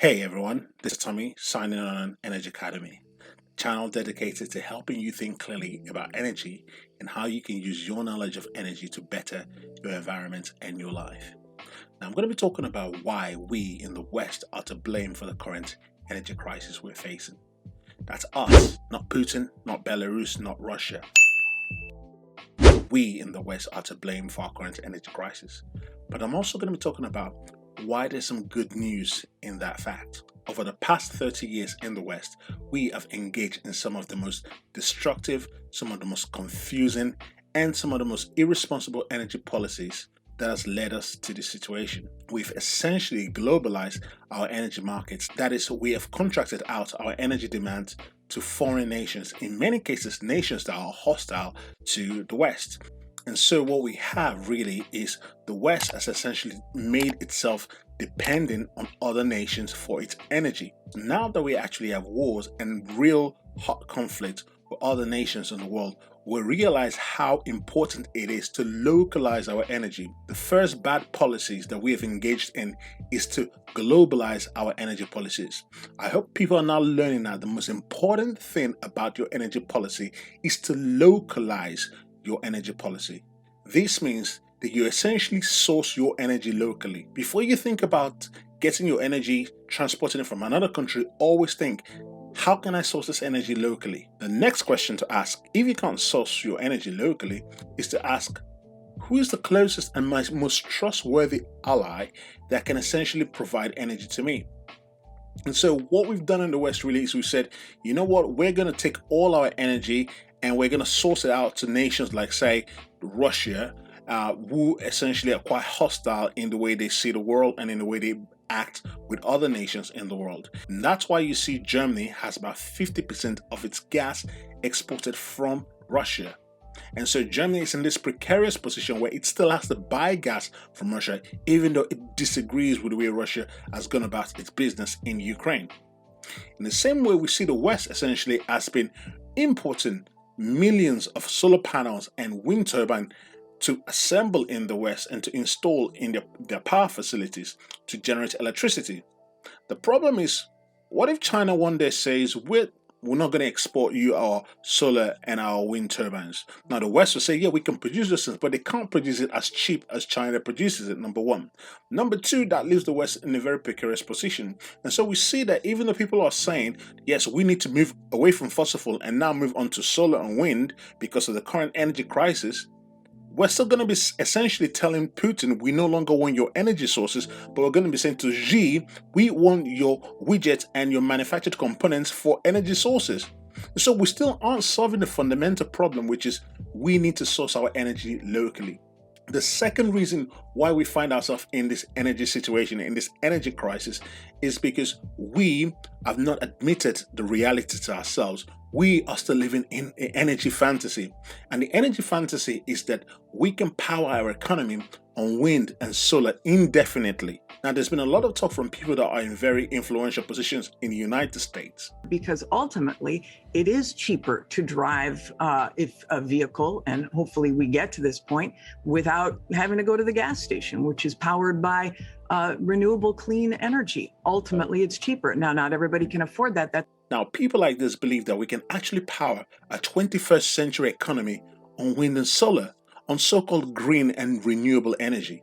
Hey everyone, this is Tommy signing on Energy Academy, channel dedicated to helping you think clearly about energy and how you can use your knowledge of energy to better your environment and your life. Now I'm going to be talking about why we in the West are to blame for the current energy crisis we're facing. That's us, not Putin, not Belarus, not Russia. We in the West are to blame for our current energy crisis. But I'm also going to be talking about why there's some good news in that fact. Over the past 30 years in the West, we have engaged in some of the most destructive, some of the most confusing, and some of the most irresponsible energy policies that has led us to this situation. We've essentially globalized our energy markets. That is, we have contracted out our energy demand to foreign nations, in many cases nations that are hostile to the West. And so what we have really is the West has essentially made itself dependent on other nations for its energy. Now that we actually have wars and real hot conflict with other nations in the world, we realize how important it is to localize our energy. The first bad policies that we have engaged in is to globalize our energy policies. I hope people are now learning that the most important thing about your energy policy is to localize your energy policy. This means that you essentially source your energy locally. Before you think about getting your energy, transporting it from another country, always think, how can I source this energy locally? The next question to ask, if you can't source your energy locally, is to ask, who is the closest and most trustworthy ally that can essentially provide energy to me? And so what we've done in the West really is we said, you know what, we're going to take all our energy and we're going to source it out to nations like, say, Russia, who essentially are quite hostile in the way they see the world and in the way they act with other nations in the world. And that's why you see Germany has about 50% of its gas exported from Russia. And so Germany is in this precarious position where it still has to buy gas from Russia, even though it disagrees with the way Russia has gone about its business in Ukraine. In the same way, we see the West essentially has been importing millions of solar panels and wind turbines to assemble in the West and to install in their power facilities to generate electricity. The problem is, what if China one day says, we're not going to export you our solar and our wind turbines? Now the West will say, yeah, we can produce this, but they can't produce it as cheap as China produces it, number one. Number two, that leaves the West in a very precarious position. And so we see that even though people are saying, yes, we need to move away from fossil fuel and now move on to solar and wind because of the current energy crisis, we're still going to be essentially telling Putin, we no longer want your energy sources, but we're going to be saying to Xi, we want your widgets and your manufactured components for energy sources. So we still aren't solving the fundamental problem, which is we need to source our energy locally. The second reason why we find ourselves in this energy situation, in this energy crisis, is because we have not admitted the reality to ourselves. We are still living in an energy fantasy. And the energy fantasy is that we can power our economy on wind and solar indefinitely. Now, there's been a lot of talk from people that are in very influential positions in the United States. Because ultimately, it is cheaper to drive if a vehicle, and hopefully we get to this point, without having to go to the gas station, which is powered by renewable clean energy. Ultimately, it's cheaper. Now, not everybody can afford that. Now, people like this believe that we can actually power a 21st century economy on wind and solar, on so-called green and renewable energy.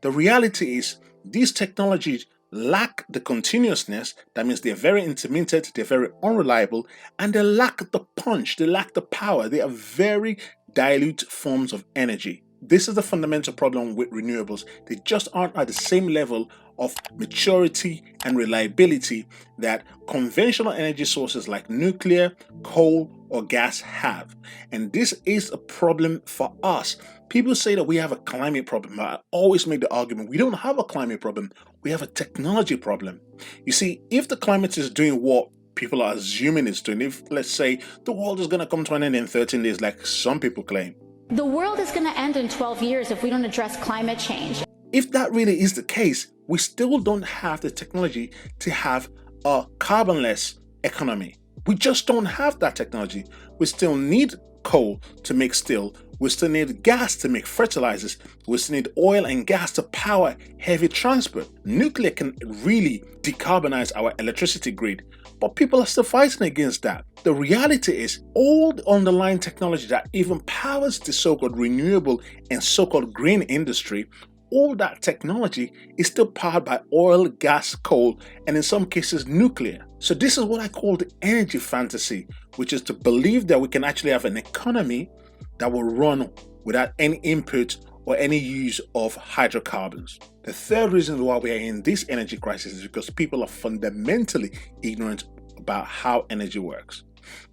The reality is these technologies lack the continuousness. That means they're very intermittent, they're very unreliable, and they lack the punch, they lack the power. They are very dilute forms of energy. This is the fundamental problem with renewables. They just aren't at the same level of maturity and reliability that conventional energy sources like nuclear, coal, or gas have. And this is a problem for us. People say that we have a climate problem. I always make the argument, we don't have a climate problem, we have a technology problem. You see, if the climate is doing what people are assuming it's doing, if let's say the world is going to come to an end in 13 days like some people claim, the world is going to end in 12 years if we don't address climate change. If that really is the case, we still don't have the technology to have a carbonless economy. We just don't have that technology. We still need coal to make steel. We still need gas to make fertilizers. We still need oil and gas to power heavy transport. Nuclear can really decarbonize our electricity grid, but people are still fighting against that. The reality is, all the underlying technology that even powers the so-called renewable and so-called green industry, all that technology is still powered by oil, gas, coal, and in some cases nuclear. So this is what I call the energy fantasy, which is to believe that we can actually have an economy that will run without any input or any use of hydrocarbons. The third reason why we are in this energy crisis is because people are fundamentally ignorant about how energy works.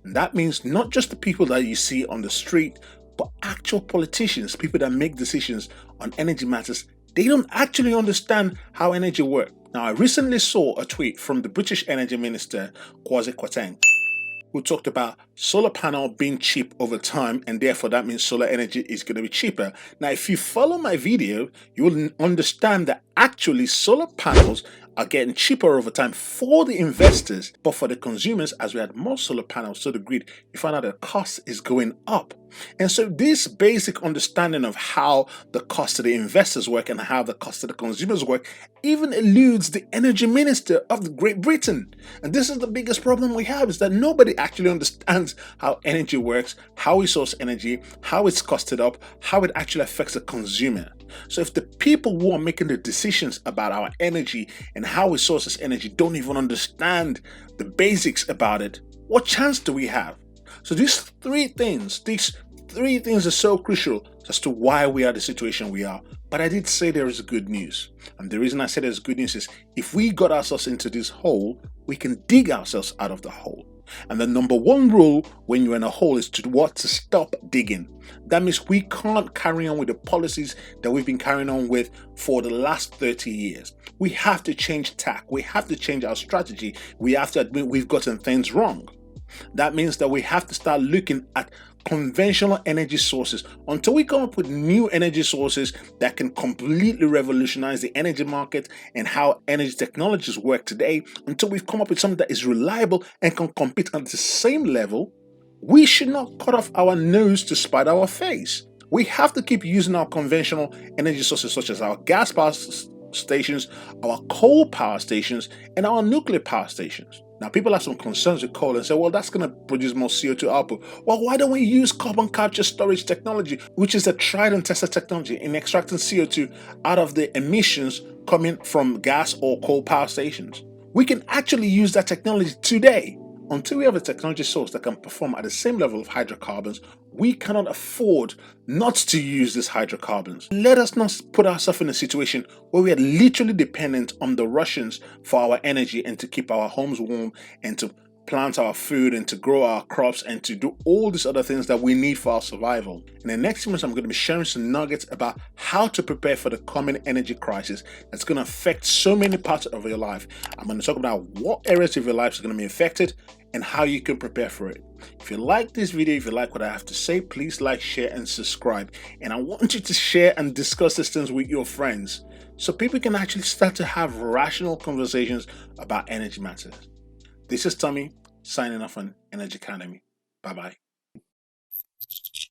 And that means not just the people that you see on the street, but actual politicians, people that make decisions on energy matters. They don't actually understand how energy works. Now, I recently saw a tweet from the British Energy Minister, Kwasi Kwarteng, who talked about solar panel being cheap over time, and therefore that means solar energy is going to be cheaper. Now, if you follow my video, you will understand that actually solar panels are getting cheaper over time for the investors, but for the consumers, as we add more solar panels to the grid, you find out that the cost is going up. And so this basic understanding of how the cost to the investors work and how the cost to the consumers work even eludes the energy minister of Great Britain. And this is the biggest problem we have, is that nobody actually understands how energy works, how we source energy, how it's costed up, how it actually affects the consumer. So if the people who are making the decisions about our energy and how we source this energy don't even understand the basics about it, what chance do we have? So these three things are so crucial as to why we are the situation we are. But I did say there is good news. And the reason I said there's good news is if we got ourselves into this hole, we can dig ourselves out of the hole. And the number one rule when you're in a hole is to stop digging. That means we can't carry on with the policies that we've been carrying on with for the last 30 years. We have to change tack. We have to change our strategy. We have to admit we've gotten things wrong. That means that we have to start looking at conventional energy sources until we come up with new energy sources that can completely revolutionize the energy market and how energy technologies work today. Until we've come up with something that is reliable and can compete at the same level, we should not cut off our nose to spite our face. We have to keep using our conventional energy sources such as our gas power stations, our coal power stations, and our nuclear power stations. Now, people have some concerns with coal and say, well, that's going to produce more CO2 output. Well, why don't we use carbon capture storage technology, which is a tried and tested technology in extracting CO2 out of the emissions coming from gas or coal power stations? We can actually use that technology today. Until we have a technology source that can perform at the same level of hydrocarbons, we cannot afford not to use these hydrocarbons. Let us not put ourselves in a situation where we are literally dependent on the Russians for our energy and to keep our homes warm and to plant our food and to grow our crops and to do all these other things that we need for our survival. In the next few months, I'm going to be sharing some nuggets about how to prepare for the coming energy crisis that's going to affect so many parts of your life. I'm going to talk about what areas of your life are going to be affected and how you can prepare for it. If you like this video, if you like what I have to say, please like, share, and subscribe. And I want you to share and discuss these things with your friends so people can actually start to have rational conversations about energy matters. This is Tommy, signing off on Energy Academy. Bye-bye.